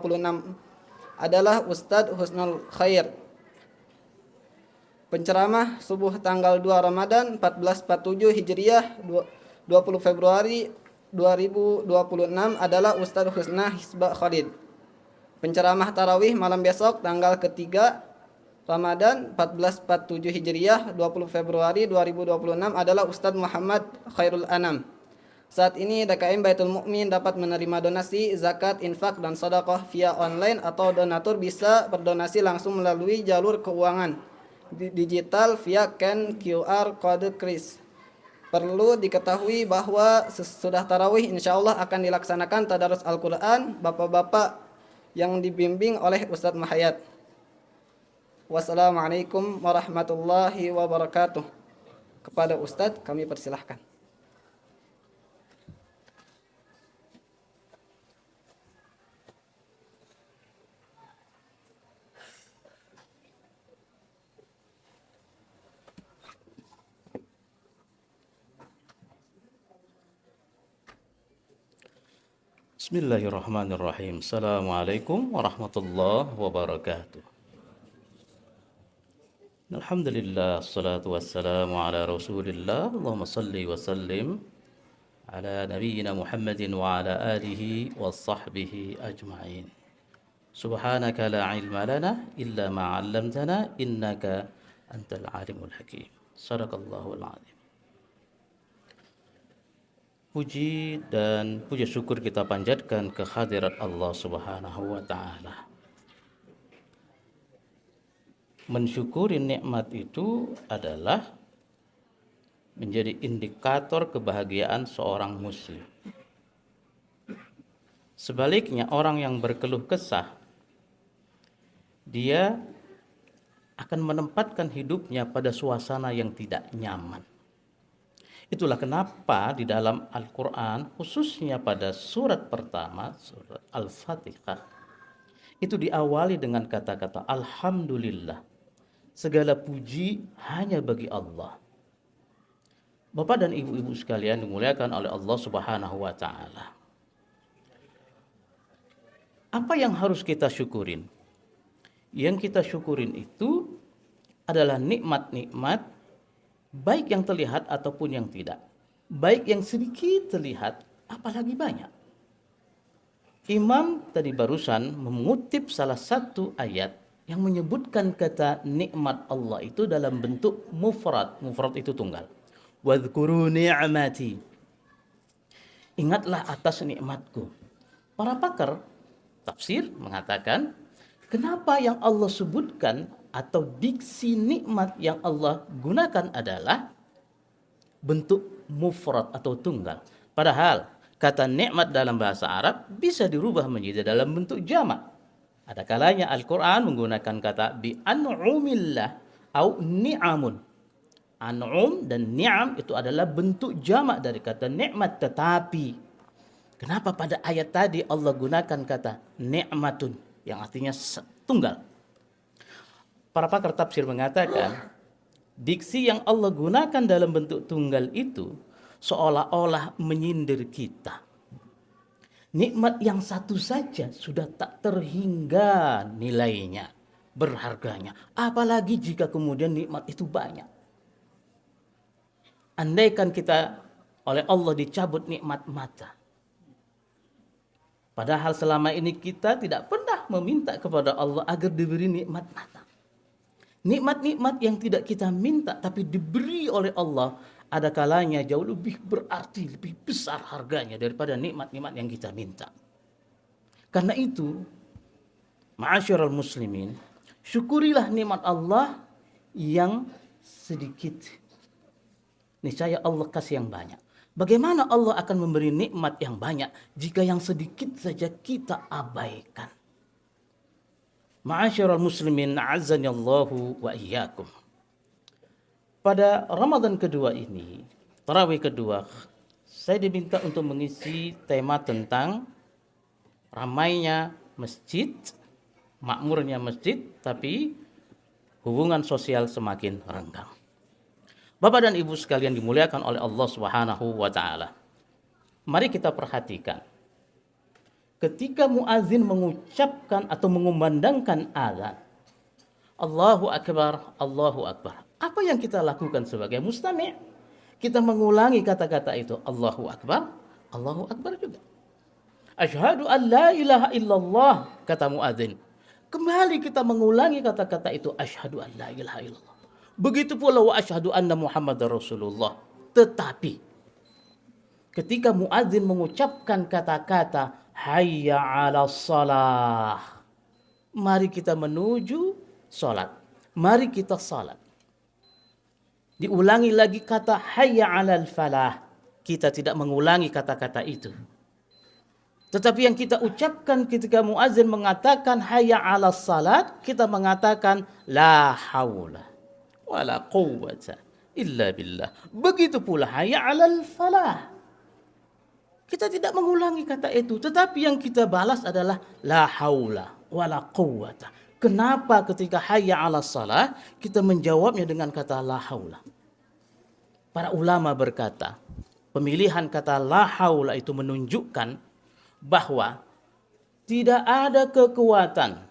2026 adalah Ustadz Husnul Khair. Penceramah subuh tanggal 2 Ramadan 1447 Hijriah 20 Februari 2026 adalah Ustadz Husna Hisba Khalid. Penceramah tarawih malam besok tanggal ketiga Ramadan 1447 Hijriah 20 Februari 2026 adalah Ustadz Muhammad Khairul Anam. Saat ini DKM Baitul Mukmin dapat menerima donasi, zakat, infak, dan sedekah via online atau donatur bisa berdonasi langsung melalui jalur keuangan digital via scan QR Code Kris. Perlu diketahui bahwa sesudah tarawih insya Allah akan dilaksanakan tadarus Al-Quran Bapak-bapak yang dibimbing oleh Ustadz Mahayat. Wassalamualaikum warahmatullahi wabarakatuh. Kepada Ustadz kami persilahkan. Bismillahirrahmanirrahim. Assalamualaikum warahmatullahi wabarakatuh. Alhamdulillah, salatu wassalamu ala rasulillah. Allahumma salli wa sallim ala nabiyyina Muhammadin wa ala alihi wa sahbihi ajma'in. Subhanaka la ilma lana illa ma 'allamtana innaka antal alimul hakim. Sadaqallahul azim. Puji dan puja syukur kita panjatkan ke hadirat Allah Subhanahu wa taala. Mensyukuri nikmat itu adalah menjadi indikator kebahagiaan seorang muslim. Sebaliknya, orang yang berkeluh kesah, dia akan menempatkan hidupnya pada suasana yang tidak nyaman. Itulah kenapa di dalam Al-Quran, khususnya pada surat pertama, surat Al-Fatihah, itu diawali dengan kata-kata Alhamdulillah. Segala puji hanya bagi Allah. Bapak dan ibu-ibu sekalian dimuliakan oleh Allah Subhanahu wa taala. Apa yang harus kita syukurin? Yang kita syukurin itu adalah nikmat-nikmat baik yang terlihat ataupun yang tidak. Baik yang sedikit terlihat apalagi banyak. Imam tadi barusan mengutip salah satu ayat yang menyebutkan kata nikmat Allah itu dalam bentuk mufrad. Mufrad itu tunggal. Wadhkuru ni'mati. Ingatlah atas nikmatku. Para pakar tafsir mengatakan, kenapa yang Allah sebutkan atau diksi nikmat yang Allah gunakan adalah bentuk mufrad atau tunggal. Padahal kata nikmat dalam bahasa Arab bisa dirubah menjadi dalam bentuk jamak. Ada kalanya Al-Quran menggunakan kata bi'an'umillah atau ni'amun. An'um dan ni'am itu adalah bentuk jamak dari kata nikmat. Tetapi kenapa pada ayat tadi Allah gunakan kata ni'matun yang artinya tunggal? Para pakar tafsir mengatakan diksi yang Allah gunakan dalam bentuk tunggal itu seolah-olah menyindir kita. Nikmat yang satu saja sudah tak terhingga nilainya, berharganya. Apalagi jika kemudian nikmat itu banyak. Andaikan kita oleh Allah dicabut nikmat mata. Padahal selama ini kita tidak pernah meminta kepada Allah agar diberi nikmat mata. Nikmat-nikmat yang tidak kita minta tapi diberi oleh Allah, ada kalanya jauh lebih berarti, lebih besar harganya daripada nikmat-nikmat yang kita minta. Karena itu, ma'asyiral muslimin, syukurilah nikmat Allah yang sedikit. Niscaya Allah kasih yang banyak. Bagaimana Allah akan memberi nikmat yang banyak jika yang sedikit saja kita abaikan? Ma'asyiral muslimin, a'azzanillahu wa iyyakum. Pada Ramadan kedua ini, tarawih kedua, saya diminta untuk mengisi tema tentang ramainya masjid, makmurnya masjid, tapi hubungan sosial semakin renggang. Bapak dan Ibu sekalian dimuliakan oleh Allah Subhanahu wa taala. Mari kita perhatikan. ketika muazin mengucapkan atau mengumandangkan azan, Allahu Akbar, Allahu Akbar. Apa yang kita lakukan sebagai mustami'? Kita mengulangi kata-kata itu, Allahu Akbar, Allahu Akbar juga. Asyhadu an la ilaha illallah, kata muazin. Kembali kita mengulangi kata-kata itu, asyhadu an la ilaha illallah. Begitu pula wa asyhadu anna Muhammadar Rasulullah. Tetapi ketika muazin mengucapkan kata-kata hayya 'alas shalah, mari kita menuju salat. Mari kita salat. Diulangi lagi kata hayya 'alal falah. Kita tidak mengulangi kata-kata itu. Tetapi yang kita ucapkan ketika muazin mengatakan hayya 'alas salat, kita mengatakan la haula wala quwwata illa billah. Begitu pula hayya 'alal falah. Kita tidak mengulangi kata itu, tetapi yang kita balas adalah la haula wala quwwata. Kenapa ketika hayya 'alas salah kita menjawabnya dengan kata la haula? Para ulama berkata, pemilihan kata la haula itu menunjukkan bahwa tidak ada kekuatan,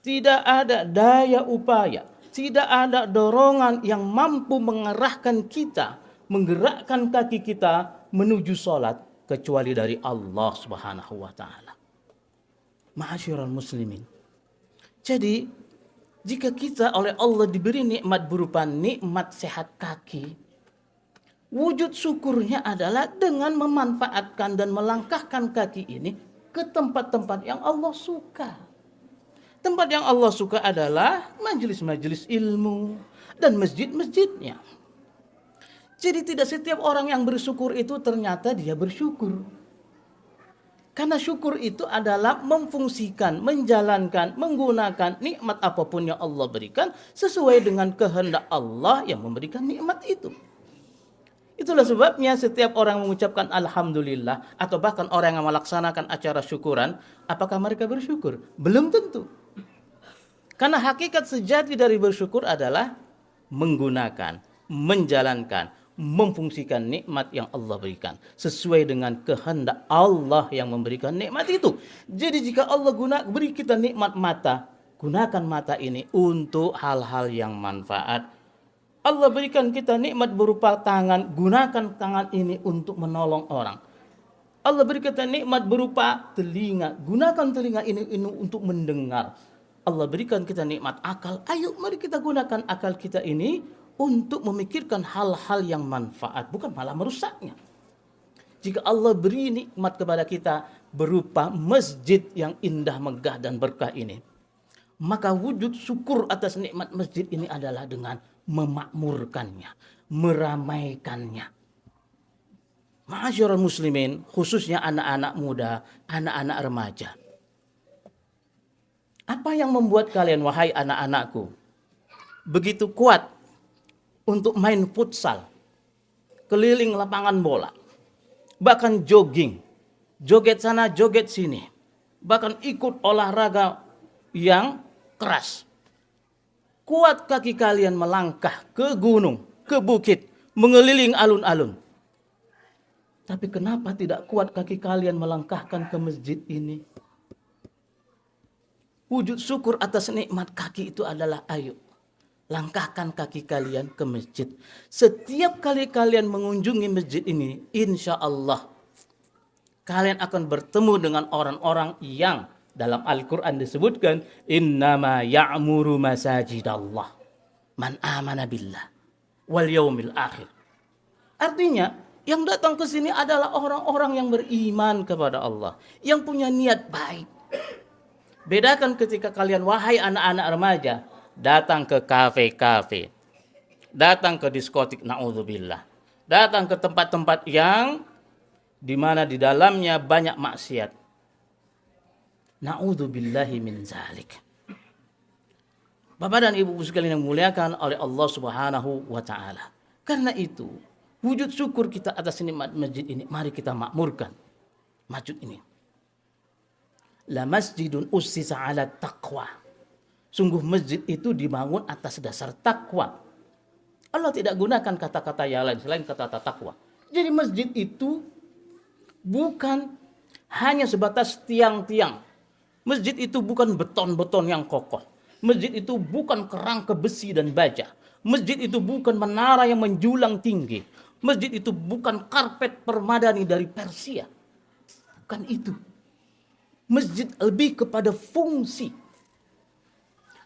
tidak ada daya upaya, tidak ada dorongan yang mampu mengarahkan kita, menggerakkan kaki kita menuju salat kecuali dari Allah Subhanahu wa taala. Ma'asyiral muslimin. Jadi, jika kita oleh Allah diberi nikmat berupa nikmat sehat kaki, wujud syukurnya adalah dengan memanfaatkan dan melangkahkan kaki ini ke tempat-tempat yang Allah suka. Tempat yang Allah suka adalah majelis-majelis ilmu dan masjid-masjidnya. Jadi tidak setiap orang yang bersyukur itu ternyata dia bersyukur. Karena syukur itu adalah memfungsikan, menjalankan, menggunakan nikmat apapun yang Allah berikan sesuai dengan kehendak Allah yang memberikan nikmat itu. Itulah sebabnya setiap orang mengucapkan alhamdulillah atau bahkan orang yang melaksanakan acara syukuran, apakah mereka bersyukur? Belum tentu. Karena hakikat sejati dari bersyukur adalah menggunakan, menjalankan, memfungsikan nikmat yang Allah berikan sesuai dengan kehendak Allah yang memberikan nikmat itu. Jadi jika Allah beri kita nikmat mata, gunakan mata ini untuk hal-hal yang manfaat. Allah berikan kita nikmat berupa tangan, gunakan tangan ini untuk menolong orang. Allah beri kita nikmat berupa telinga, gunakan telinga ini untuk mendengar. Allah berikan kita nikmat akal, ayo mari kita gunakan akal kita ini untuk memikirkan hal-hal yang manfaat, bukan malah merusaknya. Jika Allah beri nikmat kepada kita berupa masjid yang indah, megah dan berkah ini, maka wujud syukur atas nikmat masjid ini adalah dengan memakmurkannya, meramaikannya. Ma'asyiral muslimin, khususnya anak-anak muda, anak-anak remaja. Apa yang membuat kalian, wahai anak-anakku, begitu kuat untuk main futsal, keliling lapangan bola, bahkan jogging, joget sana, joget sini, bahkan ikut olahraga yang keras? Kuat kaki kalian melangkah ke gunung, ke bukit, mengeliling alun-alun. Tapi kenapa tidak kuat kaki kalian melangkahkan ke masjid ini? Wujud syukur atas nikmat kaki itu adalah ayo, langkahkan kaki kalian ke masjid. Setiap kali kalian mengunjungi masjid ini, insya Allah kalian akan bertemu dengan orang-orang yang dalam Al-Quran disebutkan innama ya'muru masajidallah man amana billah wal yaumil akhir. Artinya yang datang ke sini adalah orang-orang yang beriman kepada Allah, yang punya niat baik. Bedakan ketika kalian, wahai anak-anak remaja, datang ke kafe-kafe, datang ke diskotik, na'udzubillah, datang ke tempat-tempat yang dimana di dalamnya banyak maksiat. Na'udzubillahi min zalik. Bapak dan Ibu sekalian yang dimuliakan oleh Allah Subhanahu wa taala. Karena itu, wujud syukur kita atas nikmat masjid ini, mari kita makmurkan masjid ini. La masjidun ussisa 'ala taqwa. Sungguh masjid itu dibangun atas dasar takwa. Allah tidak gunakan kata-kata yang lain selain kata-kata takwa. Jadi masjid itu bukan hanya sebatas tiang-tiang. Masjid itu bukan beton-beton yang kokoh. Masjid itu bukan kerangka besi dan baja. Masjid itu bukan menara yang menjulang tinggi. Masjid itu bukan karpet permadani dari Persia. Bukan itu. Masjid lebih kepada fungsi.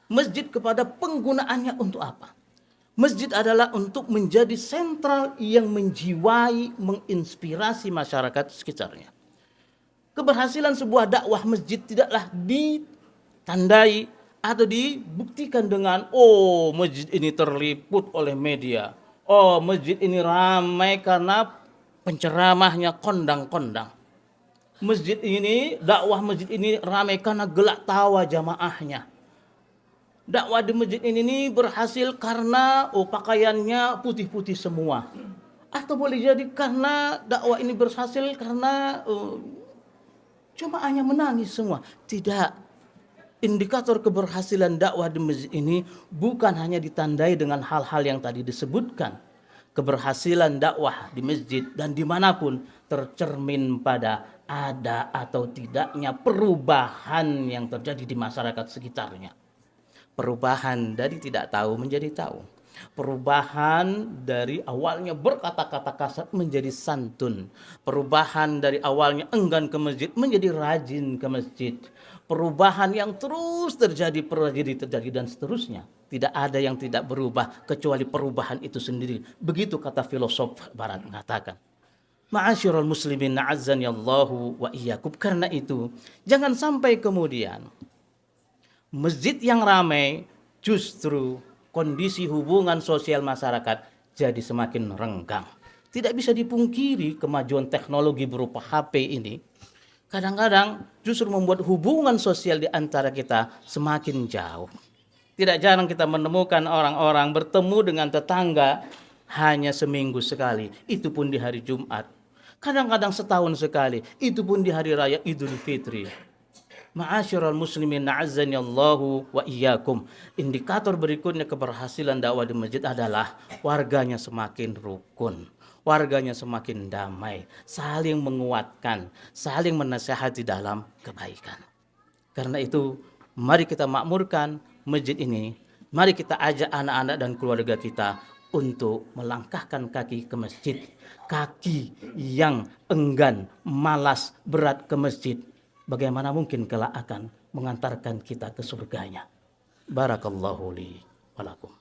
Masjid kepada penggunaannya untuk apa? Masjid adalah untuk menjadi sentral yang menjiwai, menginspirasi masyarakat sekitarnya. Keberhasilan sebuah dakwah masjid tidaklah ditandai atau dibuktikan dengan masjid ini terliput oleh media. Masjid ini ramai karena penceramahnya kondang-kondang. Dakwah masjid ini ramai karena gelak tawa jamaahnya. Dakwah di masjid ini berhasil karena pakaiannya putih-putih semua. Atau boleh jadi karena dakwah ini berhasil karena jamaahnya menangis semua. Tidak. Indikator keberhasilan dakwah di masjid ini bukan hanya ditandai dengan hal-hal yang tadi disebutkan. Keberhasilan dakwah di masjid dan dimanapun tercermin pada ada atau tidaknya perubahan yang terjadi di masyarakat sekitarnya. Perubahan dari tidak tahu menjadi tahu. Perubahan dari awalnya berkata-kata kasar menjadi santun. Perubahan dari awalnya enggan ke masjid menjadi rajin ke masjid. Perubahan yang terus terjadi dan seterusnya. Tidak ada yang tidak berubah kecuali perubahan itu sendiri. Begitu kata filosof barat mengatakan. Ma'asyiral muslimin na'azzani Allahu wa iyyakum. Karena itu jangan sampai kemudian masjid yang ramai justru kondisi hubungan sosial masyarakat jadi semakin renggang. Tidak bisa dipungkiri kemajuan teknologi berupa HP ini kadang-kadang justru membuat hubungan sosial di antara kita semakin jauh. Tidak jarang kita menemukan orang-orang bertemu dengan tetangga hanya seminggu sekali, itu pun di hari Jumat. Kadang-kadang setahun sekali, itu pun di hari raya Idul Fitri. Ma'asyiral muslimin na'azzani Allahu wa iyyakum. Indikator berikutnya keberhasilan dakwah di masjid adalah warganya semakin rukun, warganya semakin damai, saling menguatkan, saling menasihati dalam kebaikan. Karena itu, mari kita makmurkan masjid ini, mari kita ajak anak-anak dan keluarga kita untuk melangkahkan kaki ke masjid. Kaki yang enggan, malas, berat ke masjid, bagaimana mungkin kelak akan mengantarkan kita ke surganya. Barakallahu li wa lakum.